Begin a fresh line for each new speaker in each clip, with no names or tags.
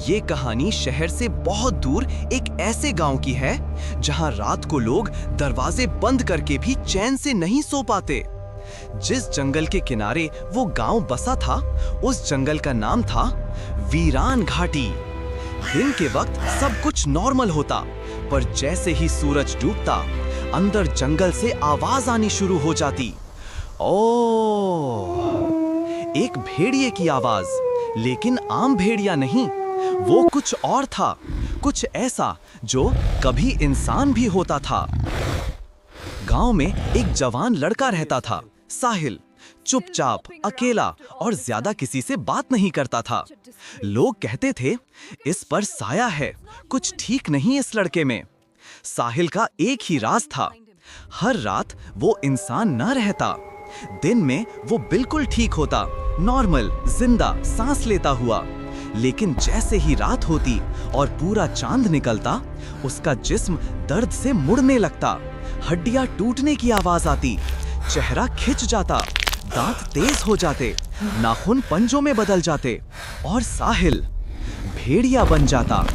ये कहानी शहर से बहुत दूर एक ऐसे गांव की है जहां रात को लोग दरवाजे बंद करके भी चैन से नहीं सो पाते। जिस जंगल के किनारे वो गांव बसा था, उस जंगल का नाम था वीरान घाटी। दिन के वक्त सब कुछ नॉर्मल होता, पर जैसे ही सूरज डूबता, अंदर जंगल से आवाज आनी शुरू हो जाती। ओह, एक भेड़िए की आवाज, लेकिन आम भेड़िया नहीं, वो कुछ और था, कुछ ऐसा जो कभी इंसान भी होता था। गांव में एक जवान लड़का रहता था, साहिल। चुपचाप, अकेला और ज्यादा किसी से बात नहीं करता था। लोग कहते थे, इस पर साया है, कुछ ठीक नहीं इस लड़के में। साहिल का एक ही राज था, हर रात वो इंसान न रहता। दिन में वो बिल्कुल ठीक होता, नॉर्मल, जिंदा, सांस लेता हुआ। लेकिन जैसे ही रात होती और पूरा चांद निकलता, उसका जिस्म दर्द से मुड़ने लगता, हड्डियां टूटने की आवाज आती, चेहरा खिंच जाता, दांत तेज हो जाते, नाखून पंजों में बदल जाते और साहिल भेड़िया बन जाता।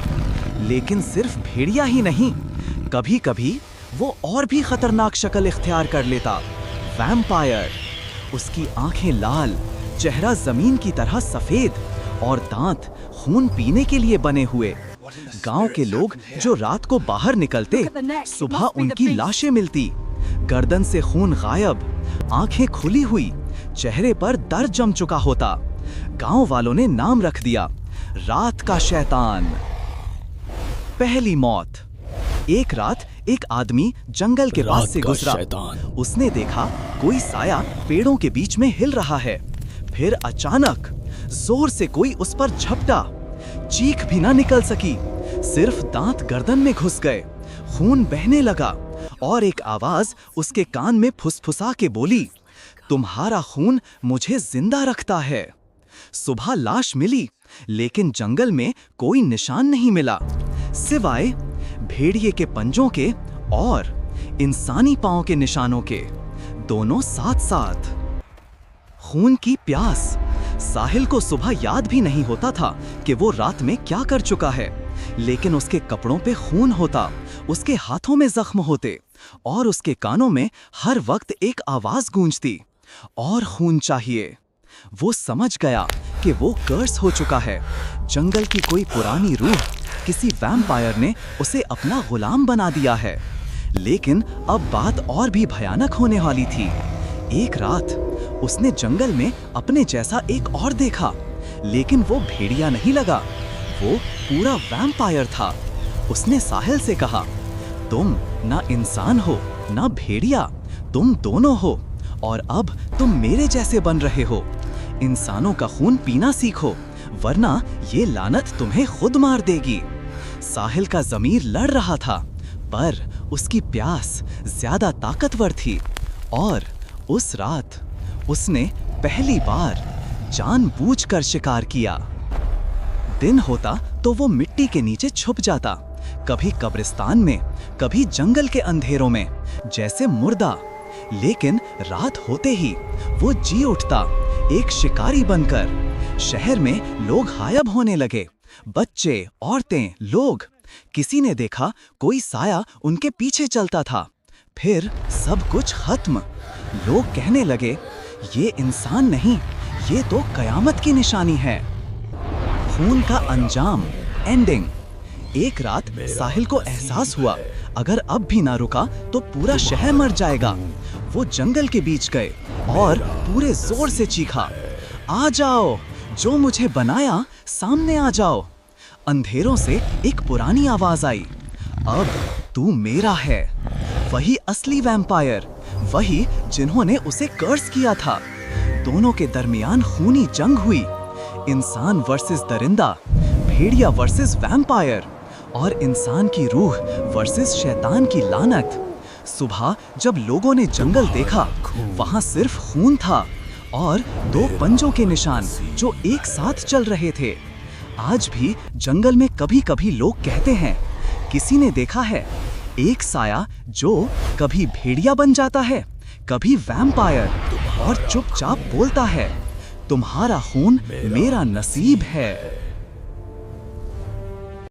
लेकिन सिर्फ भेड़िया ही नहीं, कभी कभी वो और भी खतरनाक शक्ल इख्तियार कर लेता, वैम्पायर। उसकी आंखें लाल, चेहरा जमीन की तरह सफेद और दांत खून पीने के लिए बने हुए। गांव के लोग जो रात को बाहर निकलते, सुबह उनकी लाशें मिलती, गर्दन से खून गायब, आंखें खुली हुई, चेहरे पर दर्द जम चुका होता। गांव वालों ने नाम रख दिया, रात का शैतान। पहली मौत। एक रात एक आदमी जंगल के पास से गुजरा। उसने देखा कोई साया पेड़ों के बीच में हिल रहा है। फिर अचानक जोर से कोई उस पर झपटा। चीख भी ना निकल सकी, सिर्फ दांत गर्दन में घुस गए, खून बहने लगा और एक आवाज उसके कान में फुसफुसा के बोली, तुम्हारा खून मुझे जिंदा रखता है। सुबह लाश मिली, लेकिन जंगल में कोई निशान नहीं मिला, सिवाय भेड़िए के पंजों के और इंसानी पांव के निशानों के, दोनों साथ साथ। खून की प्यास। साहिल को सुबह याद भी नहीं होता था कि वो रात में क्या कर चुका है, लेकिन उसके कपड़ों पे खून होता, उसके हाथों में जख्म होते और उसके कानों में हर वक्त एक आवाज गूंजती, और खून चाहिए। वो समझ गया कि वो कर्स हो चुका है। जंगल की कोई पुरानी रूह, किसी वैम्पायर ने उसे अपना गुलाम बना दिया है। लेकिन अब बात और भी भयानक होने वाली थी। एक रात उसने जंगल में अपने जैसा एक और देखा, लेकिन वो भेड़िया नहीं लगा, वो पूरा वैम्पायर था। उसने साहिल से कहा, तुम ना इंसान हो ना भेड़िया, तुम दोनों हो, और अब तुम मेरे जैसे बन रहे हो। इंसानों का खून पीना सीखो, वरना ये लानत तुम्हें खुद मार देगी। साहिल का ज़मीर लड़ रहा था, पर उसकी प्यास ज्यादा ताकतवर थी, और उस रात उसने पहली बार जानबूझकर शिकार किया। दिन होता तो वो मिट्टी के नीचे छुप जाता, कभी कब्रिस्तान में, कभी जंगल के अंधेरों में, जैसे मुर्दा। लेकिन रात होते ही वो जी उठता, एक शिकारी बनकर। शहर में लोग गायब होने लगे, बच्चे, औरतें, लोग। किसी ने देखा कोई साया उनके पीछे चलता था। फिर सब कुछ खत्म। लोग कहने लगे, ये इंसान नहीं, ये तो कयामत की निशानी है। खून का अंजाम, एंडिंग। एक रात साहिल को एहसास हुआ, अगर अब भी ना रुका तो पूरा शहर मर जाएगा। वो जंगल के बीच गए और पूरे जोर से चीखा, आ जाओ, जो मुझे बनाया सामने आ जाओ। अंधेरों से एक पुरानी आवाज आई, अब तू मेरा है। वही असली वैम्पायर, वही जिन्होंने उसे कर्स किया था। दोनों के दरमियान खूनी जंग हुई, इंसान वर्सेस दरिंदा, भेड़िया वर्सेस वैम्पायर, और इंसान की रूह वर्सेस शैतान की लानत। सुबह जब लोगों ने जंगल देखा, वहां सिर्फ खून था और दो पंजों के निशान जो एक साथ चल रहे थे। आज भी जंगल में कभी कभी लोग कहते हैं, किसी ने देखा है एक साया जो कभी भेड़िया बन जाता है, कभी वैम्पायर, और चुपचाप बोलता है, तुम्हारा खून मेरा नसीब है।